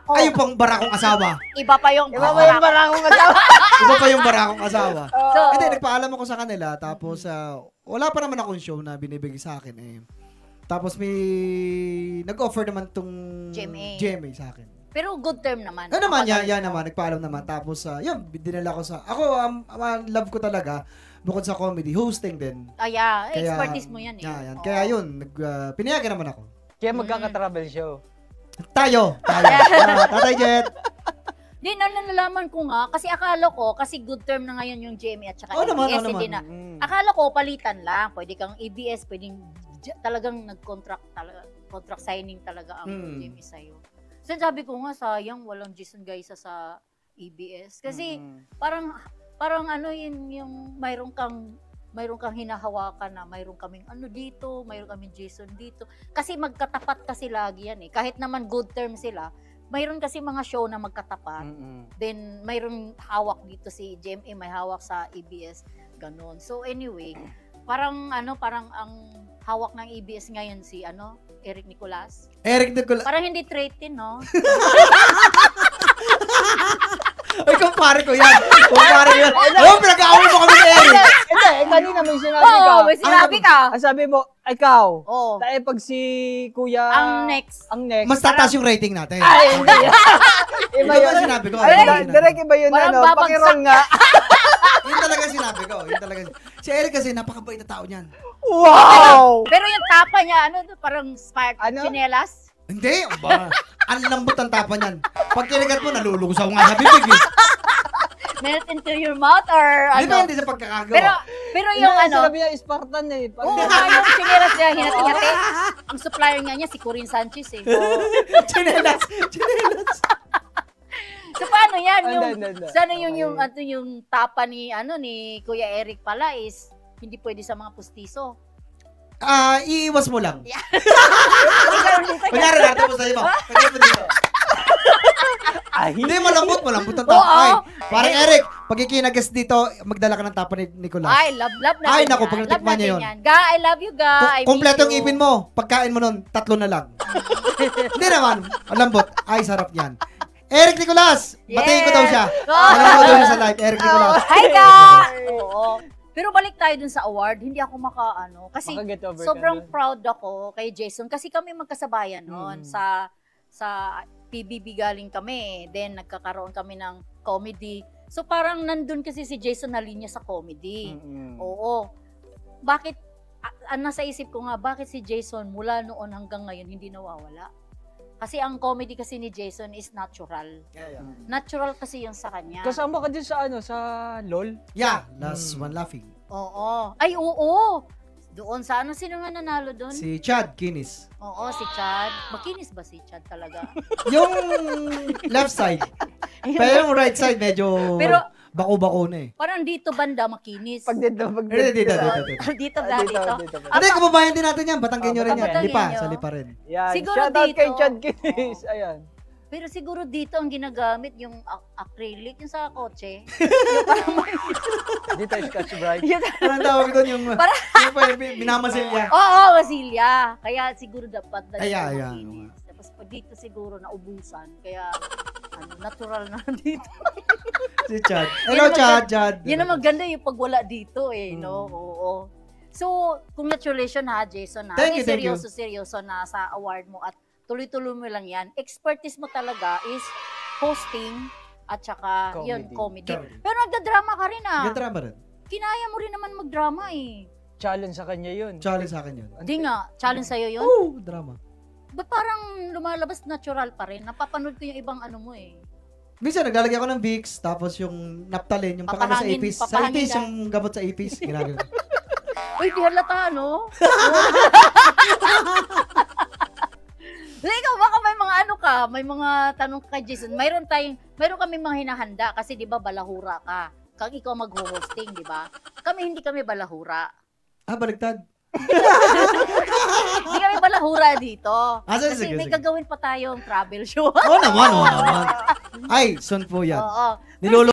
Ako. Ay, yung pang barakong asawa. Iba pa yung barakong asawa. Iba pa yung barakong asawa. So, Hindi, nagpaalam ako sa kanila. Tapos, wala pa naman akong show na binibigay sa akin eh. Tapos may nag-offer naman tong GMA sa akin. pero good term naman. Ano naman, yan naman, nagpaalam naman. Tapos, yun, dinala ko sa, ako, love ko talaga, bukod sa comedy, hosting din. Yeah, expertise mo yan eh. Yan. Kaya yun, pinayagan naman ako. Kaya magkaka-travel show. Tayo. Tatay Jet. Di, nalalaman ko nga, kasi akala ko, kasi good term na ngayon yung GMA at saka ABS, hindi na. Akala ko, palitan lang. Pwede kang ABS, pwedeng talagang nag-contract signing talaga ang GMA sa'yo. So sabi ko nga, sayang, walang Jason Gaisa sa ABS. Kasi parang ano yun, yung mayroon kang hinahawakan na mayroon kaming ano dito, mayroon kaming Jason dito. Kasi magkatapat kasi lagi yan eh. Kahit naman good term sila, mayroon kasi mga show na magkatapat. Then mayroon hawak dito si GMA, may hawak sa ABS, ganun. So anyway, parang ang hawak ng ABS ngayon si Eric Nicolas. Parang hindi threaten, no? Ay, kumpare ko yan. Pinag-aaway mo kami ni Eric. Hindi, kanina may sinabi ka. May sinabi ka. Ang sabi mo, ikaw. Oo. Pag si Kuya... Ang next. Mas tataas yung rating natin. Ay, hindi. Iba yun. Sinabi ko. Direct iba yun, pakirol nga. Yun talaga sinabi ko. Si Eric kasi, napakabait na tao niyan. Wow! Pero yung tapa niya, parang spark, chinelas? Hindi, ang lambot ang tapa niyan. Pag kinagat mo, nalulusaw nga sa bibig eh. Melt into your mouth or Depende sa pagkakagawa. Pero yung Sabi niya, Spartan eh. Oo, yung chinelas niya, hinati-hati. Ang supplier nga niya, si Corinne Sanchez eh. Chinelas. So paano yan? Sana Okay. yung tapa ni Kuya Eric pala is hindi pwede sa mga pustiso. Iiwas mo lang. Kunyari natin mo sa iba. Hindi, malambot ang tapa. Ay, parang Eric, pag ikinagas dito, magdala ka ng tapa ni Nicolas. Ay, love natin. Ay, naku, pag natikman niya yun. Ga, I love you, Ga. Kompleto yung ipin mo. Pagkain mo nun, 3 na lang. Hindi naman, malambot. Ay, sarap yan. Eric Nicolas! Batiin ko daw siya. Alam ko daw siya sa live, Eric Nicolas. Hi, Ga! Oo. Pero balik tayo dun sa award, hindi ako kasi sobrang proud ako kay Jason kasi kami magkasabayan noon sa PBB galing kami, then nagkakaroon kami ng comedy. So parang nandun kasi si Jason na linya sa comedy. Oo. Bakit, nasa isip ko nga, bakit si Jason mula noon hanggang ngayon hindi nawawala? Kasi ang comedy kasi ni Jason is natural. Natural kasi yung sa kanya. Kasama ka din sa sa LOL? Yeah, last one laughing. Oo. Ay, oo. Doon sa sino nga nanalo doon? Si Chad Kinis. Oo, si Chad. Makinis ba si Chad talaga? Yung left side. Pero yung right side medyo bako-bako na eh. Parang dito banda makinis. Dito. Dito. Hindi, kababayan din natin yan. Batanggenyo rin yan. Sa lipa rin. Siguro shoutout dito. kay Chad Kinis. Ayan. Pero siguro dito ang ginagamit yung acrylic, yung sa kotse. Dito is Scotch Brite. Parang tawag doon yung binamasilya. Oo, masilya. Kaya siguro dapat Ayan. Tapos pag dito siguro naubusan. Kaya natural na dito. Si Chad. Hello, Chad. Yun ang maganda yung pag wala dito eh, no? Oo. So, congratulations ha, Jason. Thank you. Seryoso na sa award mo at tuloy-tuloy mo lang yan. Expertise mo talaga is hosting at saka comedy. Pero nagda-drama ka rin Nagda-drama rin. Kinaya mo rin naman mag-drama eh. Challenge sa kanya yun. Challenge sa akin yun. Hindi nga, challenge sa'yo yun? Oo, drama. Ba't parang lumalabas natural pa rin? Napapanood ko yung ibang mo eh. Minsan, naglalagay ako ng Vicks, tapos yung Naptalin, yung pang sa ipis. Sa ipis, yung gamot sa ipis. Ginagawa. Uy, di halata, no? Ikaw, baka may mga may mga tanong ka kay Jason. Mayroon kami mga hinahanda kasi di ba balahura ka. Kang ikaw mag-hosting, di ba? Hindi kami balahura. Baliktad. Hindi kami balahura dito. Kasi sige. may gagawin pa tayong travel show. Oo naman. Ay, son po yan. Oo. Nilolo